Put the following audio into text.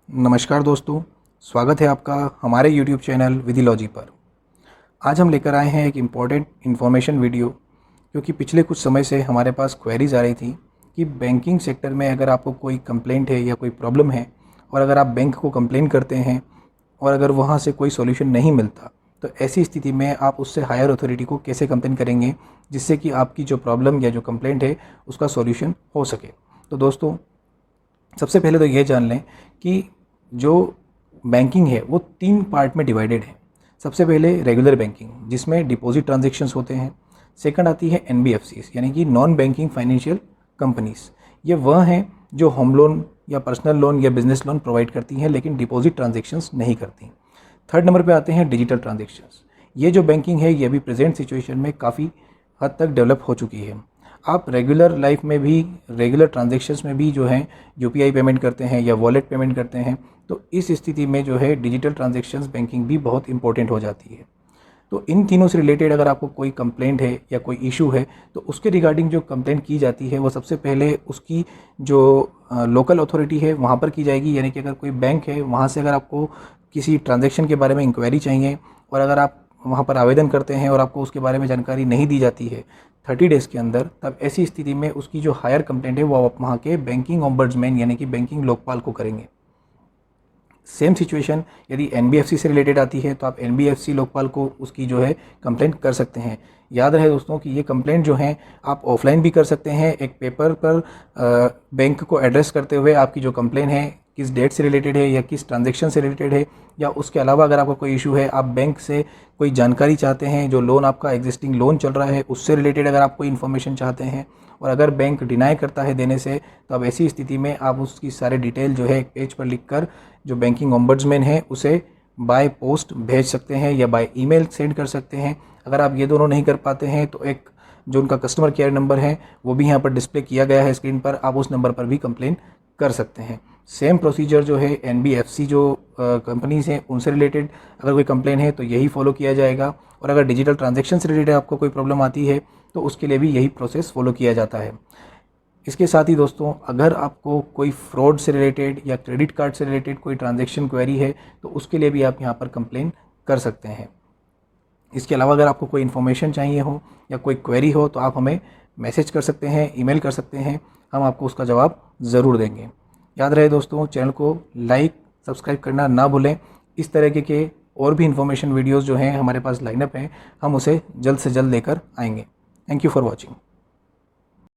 नमस्कार दोस्तों, स्वागत है आपका हमारे YouTube चैनल विधिलॉजी पर। आज हम लेकर आए हैं एक इम्पॉर्टेंट इन्फॉर्मेशन वीडियो, क्योंकि पिछले कुछ समय से हमारे पास क्वेरीज आ रही थी कि बैंकिंग सेक्टर में अगर आपको कोई कंप्लेंट है या कोई प्रॉब्लम है और अगर आप बैंक को कंप्लेन करते हैं और अगर वहाँ से कोई सॉल्यूशन नहीं मिलता, तो ऐसी स्थिति में आप उससे हायर अथॉरिटी को कैसे कंप्लेन करेंगे जिससे कि आपकी जो प्रॉब्लम या जो कंप्लेंट है उसका सॉल्यूशन हो सके। तो दोस्तों, सबसे पहले तो ये जान लें कि जो बैंकिंग है वो 3 पार्ट में डिवाइडेड है। सबसे पहले रेगुलर बैंकिंग, जिसमें डिपॉजिट ट्रांजैक्शंस होते हैं। सेकंड आती है एनबीएफसीज, यानी कि नॉन बैंकिंग फाइनेंशियल कंपनीज। ये वह हैं जो होम लोन या पर्सनल लोन या बिजनेस लोन प्रोवाइड करती हैं लेकिन डिपॉजिट ट्रांजैक्शंस नहीं करती। थर्ड नंबर पे आते हैं डिजिटल ट्रांजैक्शंस। ये जो बैंकिंग है ये अभी प्रेजेंट सिचुएशन में काफ़ी हद तक डेवलप हो चुकी है। आप रेगुलर लाइफ में भी, रेगुलर ट्रांजैक्शंस में भी जो है यूपीआई पेमेंट करते हैं या वॉलेट पेमेंट करते हैं, तो इस स्थिति में जो है डिजिटल ट्रांजैक्शंस बैंकिंग भी बहुत इंपॉर्टेंट हो जाती है। तो इन तीनों से रिलेटेड अगर आपको कोई कंप्लेंट है या कोई इशू है तो उसके रिगार्डिंग जो कंप्लेंट की जाती है वो सबसे पहले उसकी जो लोकल अथॉरिटी है वहाँ पर की जाएगी। यानी कि अगर कोई बैंक है वहाँ से अगर आपको किसी ट्रांजैक्शन के बारे में इंक्वायरी चाहिए और अगर आप वहाँ पर आवेदन करते हैं और आपको उसके बारे में जानकारी नहीं दी जाती है 30 डेज़ के अंदर, तब ऐसी स्थिति में उसकी जो हायर कंप्लेंट है वो आप वहाँ के बैंकिंग ओम्बड्समैन यानी कि बैंकिंग लोकपाल को करेंगे। सेम सिचुएशन यदि एनबीएफसी से रिलेटेड आती है तो आप एनबीएफसी लोकपाल को उसकी जो है कंप्लेंट कर सकते हैं। याद रहे दोस्तों कि ये कंप्लेंट जो है आप ऑफलाइन भी कर सकते हैं, एक पेपर पर बैंक को एड्रेस करते हुए आपकी जो कंप्लेंट है किस डेट से रिलेटेड है या किस ट्रांजैक्शन से रिलेटेड है, या उसके अलावा अगर आपका कोई इशू है, आप बैंक से कोई जानकारी चाहते हैं, जो लोन आपका एग्जिस्टिंग लोन चल रहा है उससे रिलेटेड अगर आप कोई इन्फॉर्मेशन चाहते हैं और अगर बैंक डिनाई करता है देने से, तो अब ऐसी स्थिति में आप उसकी सारे डिटेल जो है एक पेज पर लिखकर जो बैंकिंग ओम्बड्समैन है उसे बाय पोस्ट भेज सकते हैं या बाय ईमेल सेंड कर सकते हैं। अगर आप ये दोनों नहीं कर पाते हैं तो एक जो उनका कस्टमर केयर नंबर है वो भी यहाँ पर डिस्प्ले किया गया है स्क्रीन पर, आप उस नंबर पर भी कंप्लेन कर सकते हैं। सेम प्रोसीजर जो है एनबीएफसी जो कंपनीज हैं उनसे रिलेटेड अगर कोई कंप्लेन है तो यही फॉलो किया जाएगा, और अगर डिजिटल ट्रांजैक्शन से रिलेटेड आपको कोई प्रॉब्लम आती है तो उसके लिए भी यही प्रोसेस फॉलो किया जाता है। इसके साथ ही दोस्तों, अगर आपको कोई फ्रॉड से रिलेटेड या क्रेडिट कार्ड से रिलेटेड कोई ट्रांजैक्शन क्वेरी है तो उसके लिए भी आप यहाँ पर कंप्लेन कर सकते हैं। इसके अलावा अगर आपको कोई इन्फॉर्मेशन चाहिए हो या कोई क्वेरी हो तो आप हमें मैसेज कर सकते हैं, ईमेल कर सकते हैं, हम आपको उसका जवाब ज़रूर देंगे। याद रहे दोस्तों, चैनल को लाइक सब्सक्राइब करना ना भूलें। इस तरीके के और भी इन्फॉर्मेशन वीडियोज़ जो हैं हमारे पास लाइनअप हैं, हम उसे जल्द से जल्द लेकर आएंगे। Thank you for watching.